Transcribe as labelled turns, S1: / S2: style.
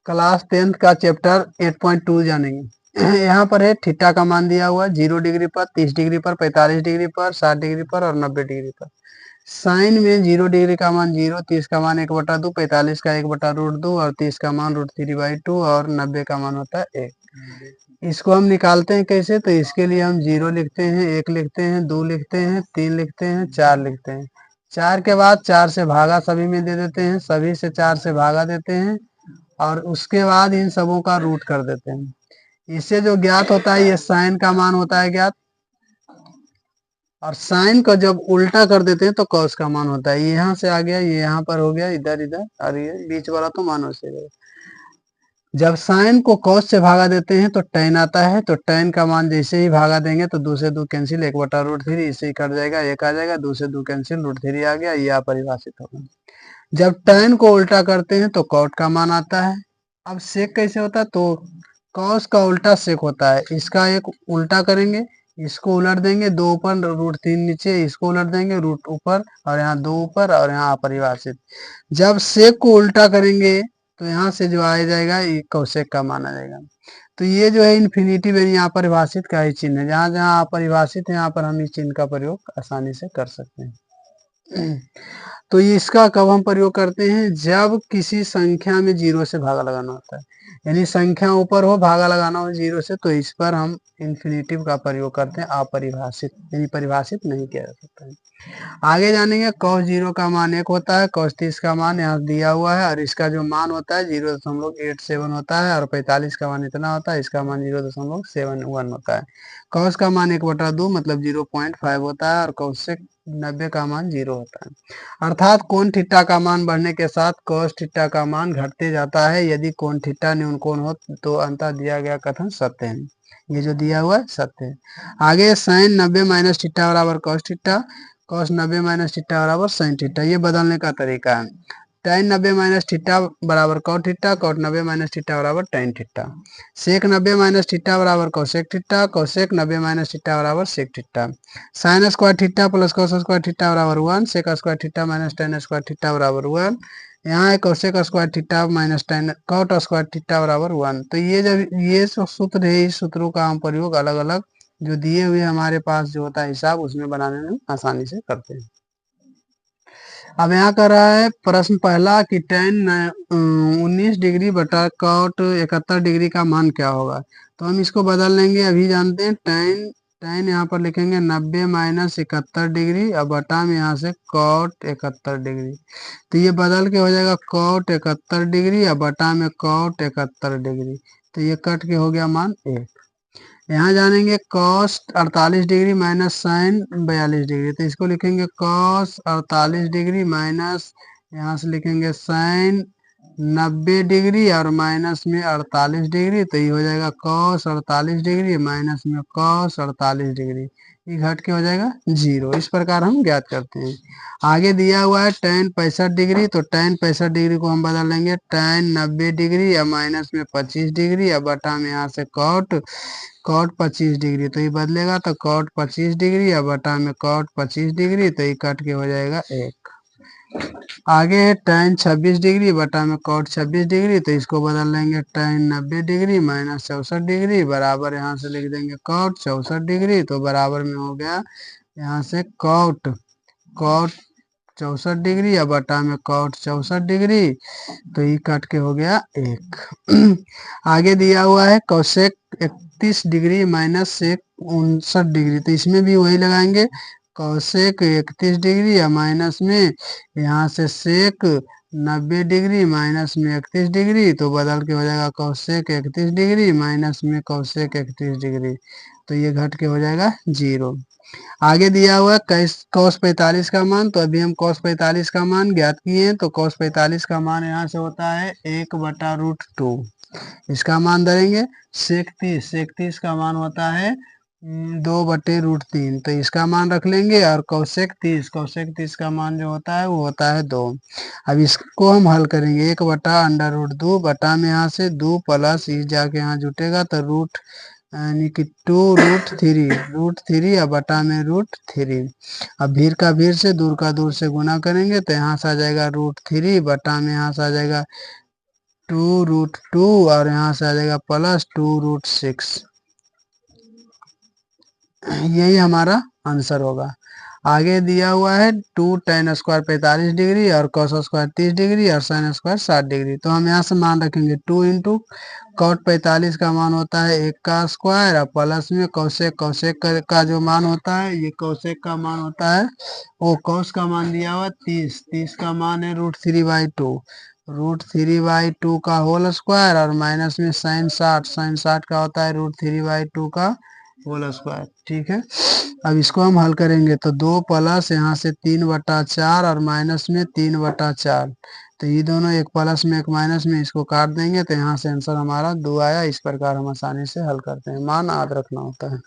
S1: Class 10th का chapter 8.2 जानेंगे। यहाँ पर है थीटा का मान दिया हुआ है 0 डिग्री पर, 30 डिग्री पर, 45 डिग्री पर, 60 डिग्री पर और 90 डिग्री पर। साइन में 0 डिग्री का मान 0, 30 का मान 1/2, 45 का 1/√2 और 30 का मान √3/2 और 90 का मान होता है 1। इसको हम निकालते हैं कैसे? तो इसके लिए हम 0 लिखते हैं, 1 लिखते हैं, 2 लिखते हैं, 3 लिखते हैं, 4 लिखते हैं। 4 के बाद 4 से भागा सभी में दे देते हैं, सभी से 4 से भागा देते हैं और उसके बाद इन सबों का रूट कर देते हैं। इससे जो ज्ञात होता है ये साइन का मान होता है ज्ञात, और साइन को जब उल्टा कर देते हैं तो कॉस का मान होता है। ये यहाँ से आ गया, ये यहाँ पर हो गया, इधर इधर, और ये बीच वाला तो मान से गया। जब साइन को कॉस से भागा देते हैं तो tan आता है, तो tan का मान जैसे ही भागा देंगे तो 2 से 2 कैंसिल, 1/√3 इससे ही कट जाएगा, 1 आ जाएगा, 2 से 2 कैंसिल, √3 आ गया, ये अपरिभाषित होगा। जब tan को उल्टा करते हैं तो cot का मान आता है। अब sec कैसे होता है? तो cos का उल्टा sec होता है। इसका एक उल्टा करेंगे, इसको उलट देंगे, 2 ऊपर √3 नीचे, इसको उलट देंगे, रूट ऊपर और यहाँ 2 ऊपर और यहाँ अपरिभाषित। जब sec को उल्टा करेंगे तो यहाँ से जो आ जाएगा ये cosec का मान आ जाएगा। तो ये जो है इन्फिनिटिव यानी अपरिभाषित का ही चिन्ह है। जहाँ जहाँ अपरिभाषित है यहाँ पर हम इस चिन्ह का प्रयोग आसानी से कर सकते हैं। तो इसका कब हम प्रयोग करते हैं? जब किसी संख्या में 0 से भागा लगाना होता है, यानी संख्या ऊपर हो, भागा लगाना हो 0 से, तो इस पर हम इन्फिनिटिव का प्रयोग करते हैं, अपरिभाषित यानी परिभाषित नहीं किया जा सकता है। आगे जानेंगे cos 0 का मान 1 होता है, cos 30 का मान यहाँ दिया हुआ है और इसका जो मान होता है 0.87 होता है और 45 का मान इतना होता है, इसका मान 0.71 होता है। cos का मान 1/2 मतलब 0.5 होता है और cosec 90 का मान 0 होता है। अर्थात कोण थीटा का मान बढ़ने के साथ cos थीटा का मान घटते जाता है। यदि कोण थीटा न्यून कोण हो तो अंततः दिया गया कथन सत्य है। ये जो दिया हुआ है सत्य है। आगे sin 90 माइनस थीटा बराबर cos theta, cos 90 minus theta बराबर sin थीटा, ये बदलने का तरीका है। tan 90 माइनस थीटा बराबर cot theta, cot 90 minus theta बराबर tan theta. sec 90 minus theta बराबर cosec theta, cosec 90 minus theta बराबर sec theta. sin square theta plus cos square theta बराबर 1, sec square theta minus tan square theta बराबर 1। यहाँ है cosec square theta minus tan cot square theta बराबर 1। तो ये जब ये सूत्र है, इस सूत्रों का हम प्रयोग अलग अलग जो दिए हुए हमारे पास जो होता है हिसाब, उसमें बनाने में आसानी से करते हैं। अब यहाँ कर रहा है प्रश्न पहला कि tan 19 डिग्री बटा cot 71 डिग्री का मान क्या होगा। तो हम इसको बदल लेंगे, अभी जानते हैं tan यहाँ पर लिखेंगे 90 माइनस 71 डिग्री और बटा में यहाँ से cot 71 डिग्री। तो ये बदल के हो जाएगा cot 71 डिग्री और बटा में cot 71 डिग्री। तो ये कट के हो गया मान 1। यहाँ जानेंगे cos 48 degree minus sine 42 degree. तो इसको लिखेंगे cos 48 डिग्री माइनस यहाँ से लिखेंगे साइन 90 डिग्री और माइनस में 48 डिग्री। तो ये हो जाएगा cos 48 डिग्री माइनस में cos 48 डिग्री, ये घट के हो जाएगा 0। इस प्रकार हम ज्ञात करते हैं। आगे दिया हुआ है tan 65 डिग्री, तो tan 65 डिग्री को हम बदल लेंगे tan 90 डिग्री या माइनस में 25 डिग्री या बटा में यहाँ से cot 25 डिग्री। तो ये बदलेगा तो cot 25 डिग्री या बटा में cot 25 डिग्री। तो ये कट के हो जाएगा 1। आगे है tan 26 डिग्री बटा में cot 26 डिग्री। तो इसको बदल लेंगे tan 90 डिग्री माइनस 64 डिग्री बराबर यहाँ से लिख देंगे cot 64 डिग्री। तो बराबर में हो गया यहाँ से cot 64 डिग्री या बटा में cot 64 डिग्री। तो ये कट के हो गया 1। आगे दिया हुआ है cosec 31 degree minus sec 59 degree. तो इसमें भी वही लगाएंगे cosec 31 डिग्री या माइनस में यहाँ से sec 90 डिग्री माइनस में 31 डिग्री। तो बदल के हो जाएगा cosec 31 डिग्री माइनस में cosec 31 डिग्री। तो ये घट के हो जाएगा 0। आगे दिया हुआ है cos 45 का मान। तो अभी हम cos 45 का मान ज्ञात किए हैं। तो cos 45 का मान यहाँ से होता है 1/√2। इसका मान धरेंगे sec 30 का मान होता है 2/√3। तो इसका मान रख लेंगे और cosec 30 का मान जो होता है वो होता है 2। अब इसको हम हल करेंगे 1/√2 बटा में यहाँ से 2 प्लस इस जाके यहाँ जुटेगा तो रूट यानी कि 2√3 या बटा में √3। अब भीड़ का भीड़ से दूर का दूर से गुना करेंगे तो यहाँ से आ जाएगा √3 बटा में यहाँ से आ जाएगा 2√2 और यहाँ से आ जाएगा प्लस 2√6। यही हमारा आंसर होगा। आगे दिया हुआ है 2 tan स्क्वायर 45 डिग्री और cos स्क्वायर 30 डिग्री और sin स्क्वायर 60 डिग्री। तो हम यहाँ से मान रखेंगे 2 इंटू cot 45 का मान होता है 1 का स्क्वायर और प्लस में कोसेक का जो मान होता है, ये कोसेक का मान होता है, वो cos का मान दिया हुआ 30 का मान है √3/2, √3/2 का होल स्क्वायर और माइनस में sin 60 का होता है √3/2 का होल स्क्वायर। ठीक है, अब इसको हम हल करेंगे तो 2 प्लस यहाँ से 3/4 और माइनस में 3/4, तो ये दोनों एक प्लस में एक माइनस में इसको काट देंगे तो यहाँ से आंसर हमारा 2 आया। इस प्रकार हम आसानी से हल करते हैं, मान याद रखना होता है।